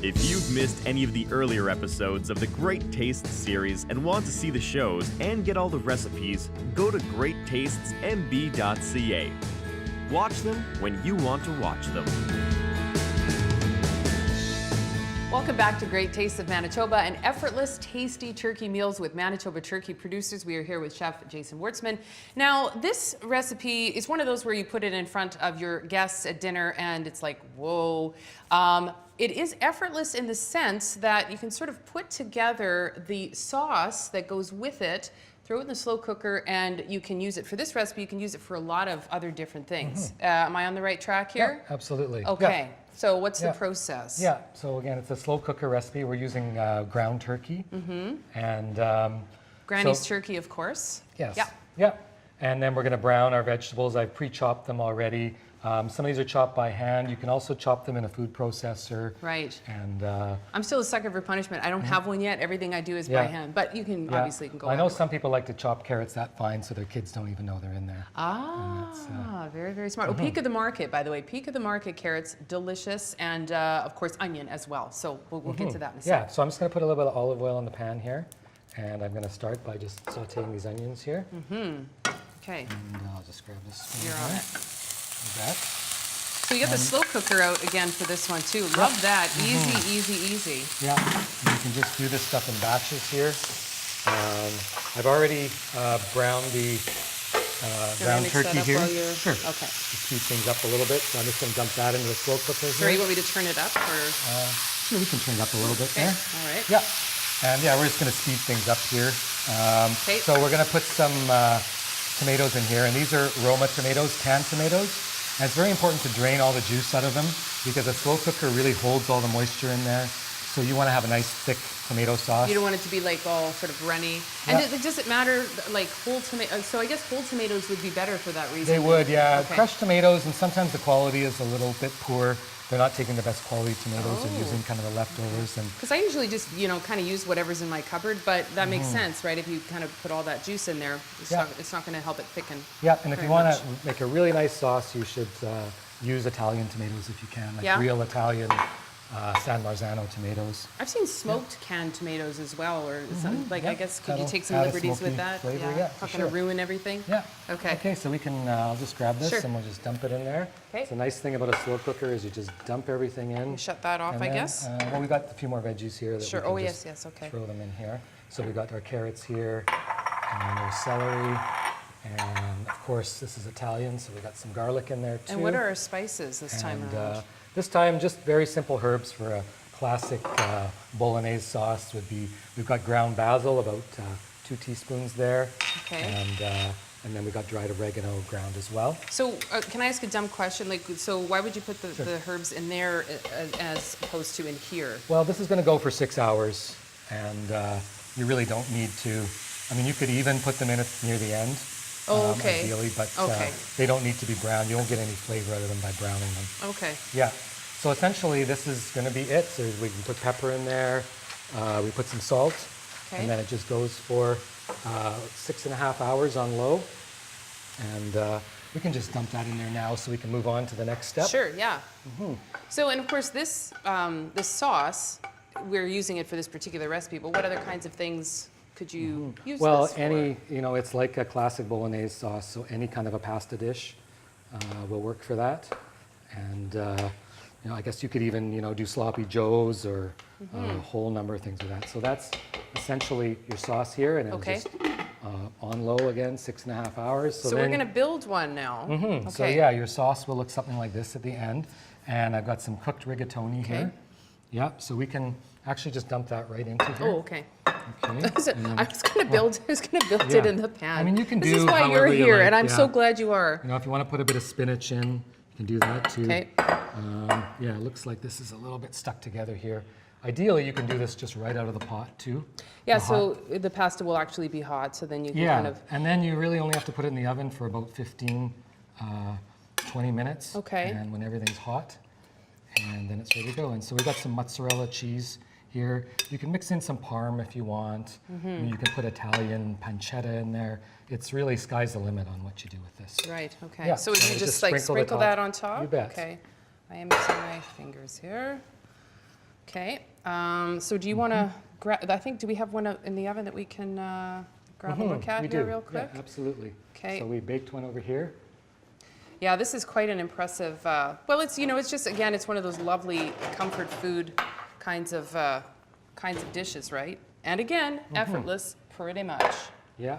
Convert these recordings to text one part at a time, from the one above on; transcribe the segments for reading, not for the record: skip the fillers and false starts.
If you've missed any of the earlier episodes of the Great Tastes series and want to see the shows and get all the recipes, go to greattastesmb.ca. Watch them when you want to watch them. Welcome back to Great Tastes of Manitoba and effortless, tasty turkey meals with Manitoba turkey producers. We are here with Chef Jason Wartzman. Now, this recipe is one of those where you put it in front of your guests at dinner and it's like, whoa. It is effortless in the sense that you can sort of put together the sauce that goes with it, throw it in the slow cooker, and you can use it for this recipe. You can use it for a lot of other different things. Am I on the right track here? Yeah, absolutely. Okay. Yeah. So what's the process? Yeah, so again, it's a slow cooker recipe. We're using ground turkey. And Granny's turkey, of course. Yes. Yeah. Yeah. And then we're going to brown our vegetables. I've pre-chopped them already. Some of these are chopped by hand. You can also chop them in a food processor. Right. And I'm still a sucker for punishment. I don't have one yet. Everything I do is by hand. But you can obviously go. I know some people like to chop carrots that fine so their kids don't even know they're in there. Ah, very, very smart. Oh, peak of the market, by the way. Peak of the market carrots, delicious, and of course onion as well. So we'll get to that in a second. Yeah. So I'm just going to put a little bit of olive oil in the pan here, and I'm going to start by just sautéing these onions here. Okay. And I'll just grab this. You're on it. Like that. So you got the slow cooker out again for this one too. Love that. Easy, easy, easy. Yeah. And you can just do this stuff in batches here. I've already browned the ground turkey here. Sure. Okay. Just speed things up a little bit. So I'm just going to dump that into the slow cooker here. Sorry, you want me to turn it up or? Sure, we can turn it up a little bit there. All right. Yeah. And yeah, we're just going to speed things up here. So we're going to put some tomatoes in here, and these are Roma tomatoes, canned tomatoes. And it's very important to drain all the juice out of them because a slow cooker really holds all the moisture in there. So you want to have a nice thick tomato sauce. You don't want it to be like all sort of runny. And does it matter like whole tomato? So I guess whole tomatoes would be better for that reason. They would, yeah. Okay. Crushed tomatoes, and sometimes the quality is a little bit poor. They're not taking the best quality tomatoes. They're using kind of the leftovers. Because I usually just, kind of use whatever's in my cupboard, but that makes sense, right? If you kind of put all that juice in there, it's not going to help it thicken. Yeah, and if you want to make a really nice sauce, you should use Italian tomatoes if you can, like real Italian San Marzano tomatoes. I've seen smoked canned tomatoes as well, or something. Like I guess could you take some liberties with that? Flavor, not going to ruin everything. Yeah. Okay. Okay, so we can. I'll just grab this and we'll just dump it in there. Okay. So the nice thing about a slow cooker is you just dump everything in. Shut that off, I guess. Well, we got a few more veggies here. That sure. We can Yes. Okay. Throw them in here. So we got our carrots here, and our celery. And of course, this is Italian, so we got some garlic in there too. And what are our spices this time around? This time, just very simple herbs for a classic bolognese sauce would be, we've got ground basil, about 2 teaspoons there. Okay. And then we got dried oregano ground as well. So can I ask a dumb question? Like, so why would you put the herbs in there as opposed to in here? Well, this is going to go for 6 hours, and you really don't need to. I mean, you could even put them in near the end. Oh, okay. Ideally, but they don't need to be browned. You won't get any flavor out of them by browning them. Okay. Yeah. So essentially, this is going to be it. So we can put pepper in there. We put some salt, and then it just goes for 6.5 hours on low. And we can just dump that in there now, so we can move on to the next step. Sure. Yeah. So, and of course, this this sauce, we're using it for this particular recipe. But what other kinds of things could you use this for? It's like a classic bolognese sauce, so any kind of a pasta dish will work for that. And I guess you could even do sloppy joes or a whole number of things with that. So that's essentially your sauce here, and it's just on low again, 6.5 hours. So we're going to build one now. Okay. So yeah, your sauce will look something like this at the end, and I've got some cooked rigatoni here. Yeah, so we can actually just dump that right into here. Oh, okay. Okay. I was going to build it in the pan. I mean, you can this do is why you're however you here, like, and I'm so glad you are. If you want to put a bit of spinach in, you can do that too. Okay. Yeah, it looks like this is a little bit stuck together here. Ideally, you can do this just right out of the pot too. Yeah, so the pasta will actually be hot, so then you can kind of... and then you really only have to put it in the oven for about 15, 20 minutes. Okay. And when everything's hot, and then it's ready to go. And so we got some mozzarella cheese here. You can mix in some parm if you want. You can put Italian pancetta in there. It's really sky's the limit on what you do with this. Right, okay. Yeah, So you just like sprinkle that on top? You bet. Okay. I am using my fingers here. Okay. So do you want to grab? I think, do we have one in the oven that we can grab a look at we here do. real quick? Yeah, absolutely. Okay. So we baked one over here. Yeah, this is quite an impressive. Well, it's it's just again, it's one of those lovely comfort food kinds of dishes, right? And again, effortless, pretty much. Yeah.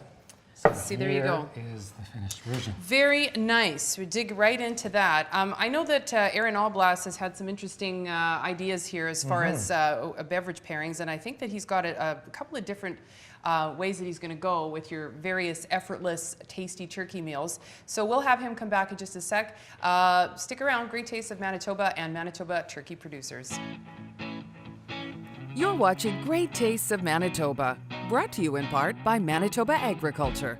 So See, there you go. Here is the finished version. Very nice. We dig right into that. I know that Aaron Alblas has had some interesting ideas here as far as beverage pairings, and I think that he's got a couple of different ways that he's going to go with your various effortless, tasty turkey meals. So we'll have him come back in just a sec. Stick around. Great Taste of Manitoba and Manitoba Turkey Producers. You're watching Great Tastes of Manitoba, brought to you in part by Manitoba Agriculture.